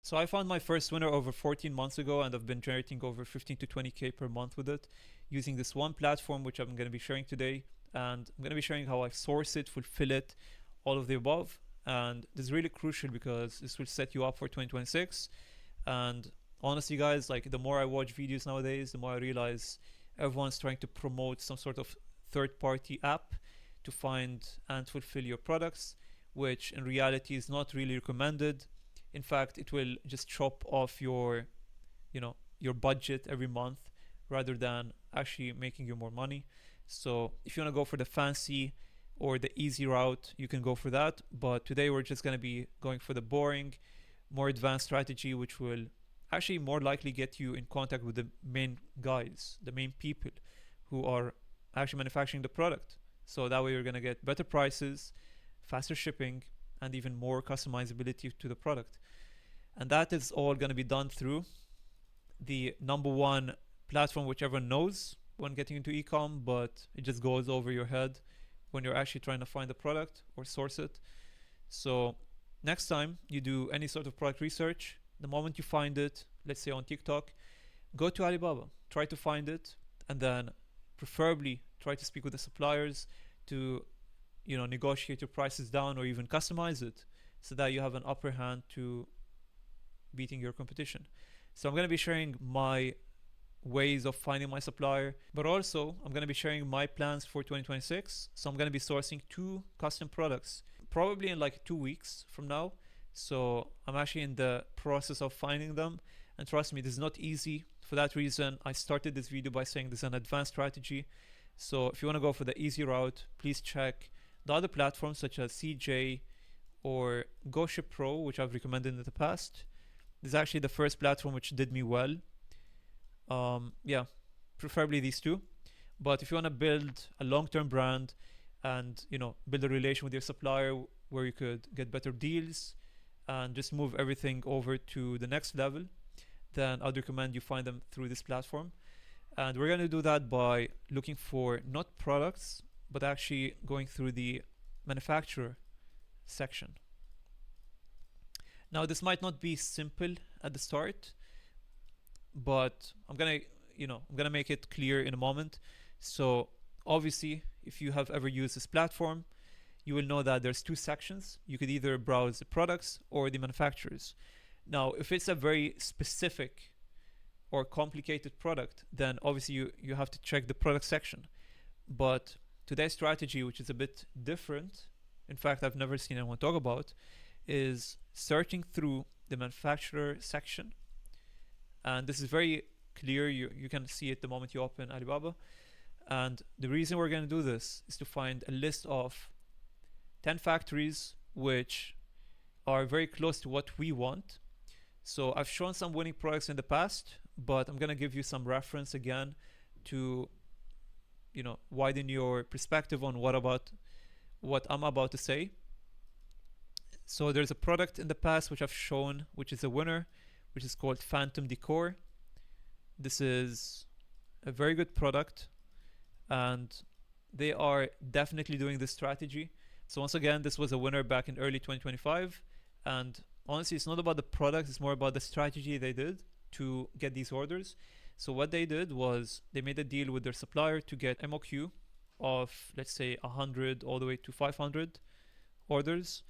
So I found my first winner over 14 months ago, and I've been generating over 15 to 20K per month with it using this one platform, which I'm going to be sharing today. And I'm going to be sharing how I source it, fulfill it, all of the above. And this is really crucial because this will set you up for 2026. And honestly, guys, like the more I watch videos nowadays, the more I realize everyone's trying to promote some sort of third party app to find and fulfill your products, which in reality is not really recommended. In fact, it will just chop off your budget every month rather than actually making you more money. So if you want to go for the fancy or the easy route, you can go for that. But today we're just going to be going for the boring, more advanced strategy, which will actually more likely get you in contact with the main guys, the main people who are actually manufacturing the product. So that way you're going to get better prices, faster shipping, and even more customizability to the product. And that is all going to be done through the number one platform which everyone knows when getting into ecom, but it just goes over your head when you're actually trying to find the product or source it. So next time you do any sort of product research, the moment you find it, let's say on TikTok, go to Alibaba, try to find it, and then preferably try to speak with the suppliers to negotiate your prices down or even customize it so that you have an upper hand to beating your competition. So I'm going to be sharing my ways of finding my supplier, but also I'm going to be sharing my plans for 2026. So I'm going to be sourcing 2 custom products probably in like 2 weeks from now. So I'm actually in the process of finding them, and trust me, this is not easy. For that reason, I started this video by saying this is an advanced strategy. So if you want to go for the easy route, please check the other platforms such as CJ or GoShip Pro, which I've recommended in the past. This is actually the first platform which did me well. Yeah, preferably these 2. But if you want to build a long-term brand and build a relation with your supplier where you could get better deals and just move everything over to the next level, then I'd recommend you find them through this platform. And we're going to do that by looking for not products, but actually going through the manufacturer section. Now, this might not be simple at the start, but I'm gonna make it clear in a moment. So obviously, if you have ever used this platform, you will know that there's 2 sections. You could either browse the products or the manufacturers. Now, if it's a very specific or complicated product, then obviously you have to check the product section. But today's strategy, which is a bit different, in fact, I've never seen anyone talk about, is searching through the manufacturer section. And this is very clear. You can see it the moment you open Alibaba. And the reason we're going to do this is to find a list of 10 factories which are very close to what we want. So I've shown some winning products in the past, but I'm going to give you some reference again to widen your perspective on what I'm about to say. So there's a product in the past which I've shown, which is a winner, which is called Phantom Decor. This is a very good product, and they are definitely doing this strategy. So once again, this was a winner back in early 2025, and honestly, it's not about the product, it's more about the strategy they did to get these orders. So what they did was they made a deal with their supplier to get MOQ of, let's say, 100 all the way to 500 orders.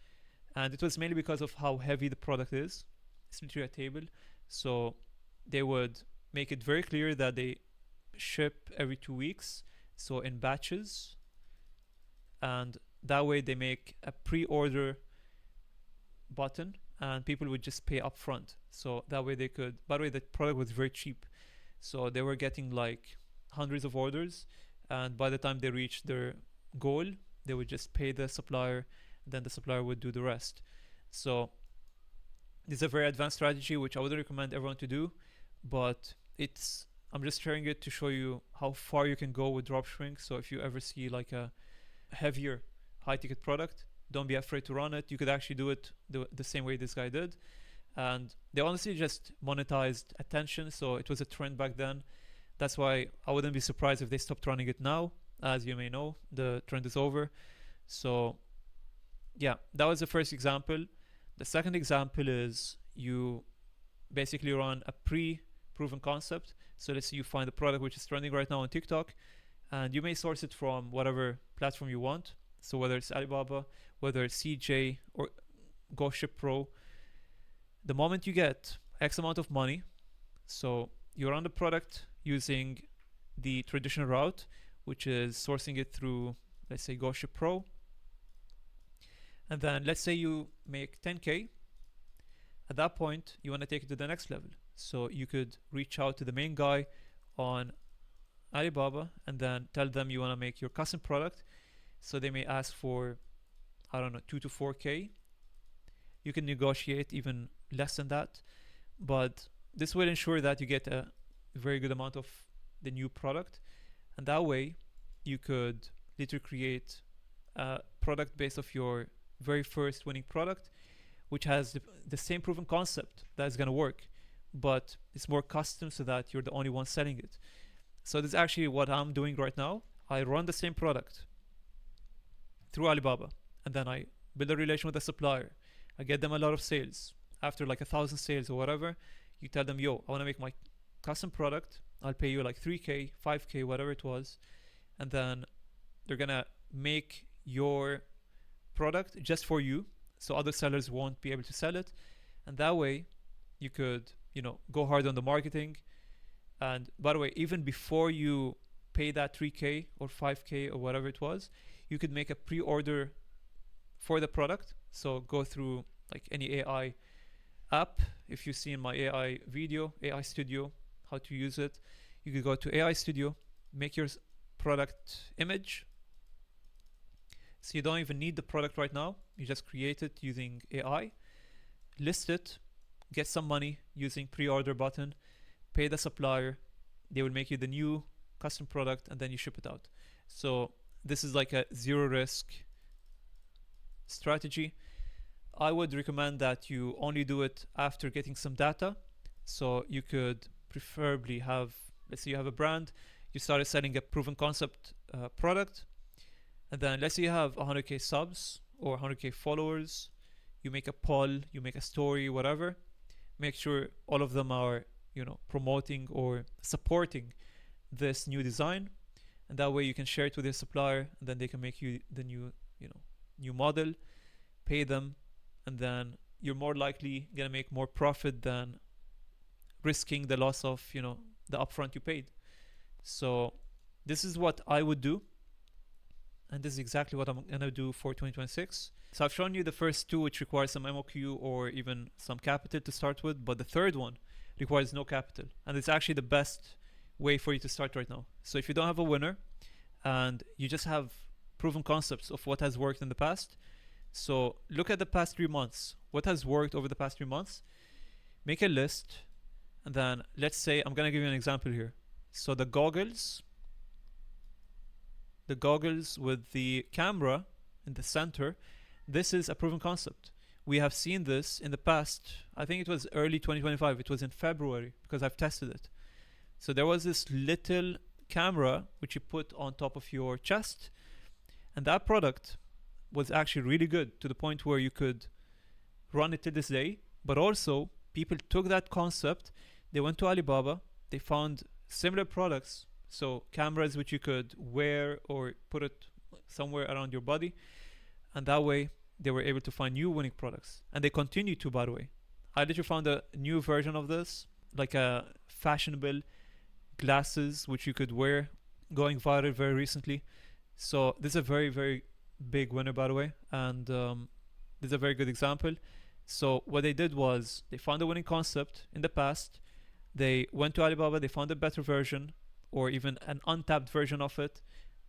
And it was mainly because of how heavy the product is. It's literally a table. So they would make it very clear that they ship every 2 weeks, so in batches. And that way they make a pre-order button and people would just pay up front. So that way they could, by the way, the product was very cheap. So they were getting like hundreds of orders. And by the time they reached their goal, they would just pay the supplier, then the supplier would do the rest. So this is a very advanced strategy which I wouldn't recommend everyone to do, but I'm just sharing it to show you how far you can go with dropshipping. So if you ever see like a heavier high ticket product, don't be afraid to run it. You could actually do it the same way this guy did. And they honestly just monetized attention. So it was a trend back then. That's why I wouldn't be surprised if they stopped running it now. As you may know, the trend is over. So yeah, that was the first example. The second example is you basically run a pre-proven concept. So let's say you find a product which is trending right now on TikTok, and you may source it from whatever platform you want. So whether it's Alibaba, whether it's CJ or Go Ship Pro, the moment you get X amount of money, so you run the product using the traditional route, which is sourcing it through, let's say, Go Ship Pro, and then let's say you make 10K. At that point, you want to take it to the next level. So you could reach out to the main guy on Alibaba and then tell them you want to make your custom product. So they may ask for, I don't know, 2 to 4K. You can negotiate even less than that, but this will ensure that you get a very good amount of the new product, and that way you could literally create a product based off your very first winning product, which has the same proven concept that's going to work, but it's more custom so that you're the only one selling it. So this is actually what I'm doing right now. I run the same product through Alibaba, and then I build a relation with the supplier. I get them a lot of sales. After like 1,000 sales or whatever, you tell them, yo, I want to make my custom product. I'll pay you like 3K, 5K, whatever it was. And then they're going to make your product just for you, so other sellers won't be able to sell it. And that way you could, go hard on the marketing. And by the way, even before you pay that 3K or 5K or whatever it was, you could make a pre-order for the product. So go through like any AI app. If you see in my AI video, AI Studio, how to use it, you could go to AI Studio, make your product image. So you don't even need the product right now. You just create it using AI, list it, get some money using pre-order button, pay the supplier. They will make you the new custom product and then you ship it out. So this is like a zero risk strategy. I would recommend that you only do it after getting some data. So you could preferably have, let's say you have a brand, you started selling a proven concept product, and then let's say you have 100K subs or 100K followers, you make a poll, you make a story, whatever. Make sure all of them are, promoting or supporting this new design, and that way you can share it with your supplier, and then they can make you the new model, pay them, and then you're more likely gonna make more profit than risking the loss of the upfront you paid. So this is what I would do, and this is exactly what I'm gonna do for 2026. So I've shown you the first two, which require some MOQ or even some capital to start with, but the third one requires no capital, and it's actually the best way for you to start right now. So if you don't have a winner and you just have proven concepts of what has worked in the past, so look at the past 3 months. What has worked over the past 3 months? Make a list, and then let's say, I'm gonna give you an example here. So the goggles with the camera in the center, this is a proven concept. We have seen this in the past. I think it was early 2025. It was in February because I've tested it. So there was this little camera which you put on top of your chest, and that product was actually really good to the point where you could run it to this day. But also people took that concept, they went to Alibaba, they found similar products, so cameras which you could wear or put it somewhere around your body, and that way they were able to find new winning products, and they continue to, by the way. I literally found a new version of this, like a fashionable glasses which you could wear, going viral very recently. So this is a very, very big winner, by the way, and this is a very good example. So what they did was they found a winning concept in the past, they went to Alibaba, they found a better version or even an untapped version of it,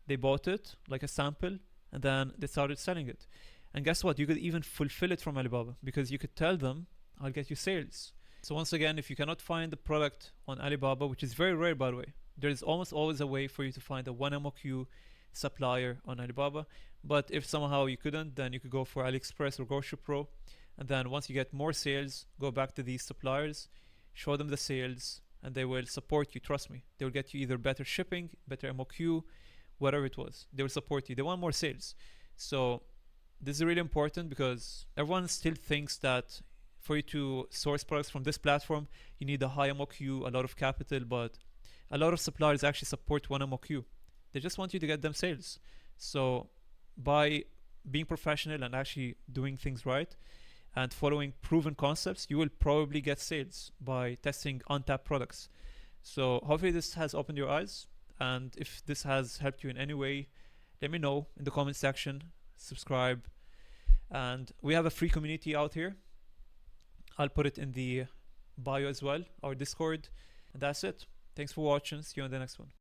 they bought it like a sample, and then they started selling it. And guess what? You could even fulfill it from Alibaba because you could tell them, I'll get you sales. So once again, if you cannot find the product on Alibaba, which is very rare, by the way, there is almost always a way for you to find a 1MOQ supplier on Alibaba. But if somehow you couldn't, then you could go for AliExpress or Go Ship Pro. And then once you get more sales, go back to these suppliers, show them the sales, and they will support you. Trust me. They will get you either better shipping, better MOQ, whatever it was. They will support you. They want more sales. So this is really important because everyone still thinks that for you to source products from this platform, you need a high MOQ, a lot of capital, but a lot of suppliers actually support one MOQ. They just want you to get them sales. So by being professional and actually doing things right and following proven concepts, you will probably get sales by testing untapped products. So hopefully this has opened your eyes. And if this has helped you in any way, let me know in the comment section, subscribe. And we have a free community out here. I'll put it in the bio as well, our Discord. And that's it. Thanks for watching. See you on the next one.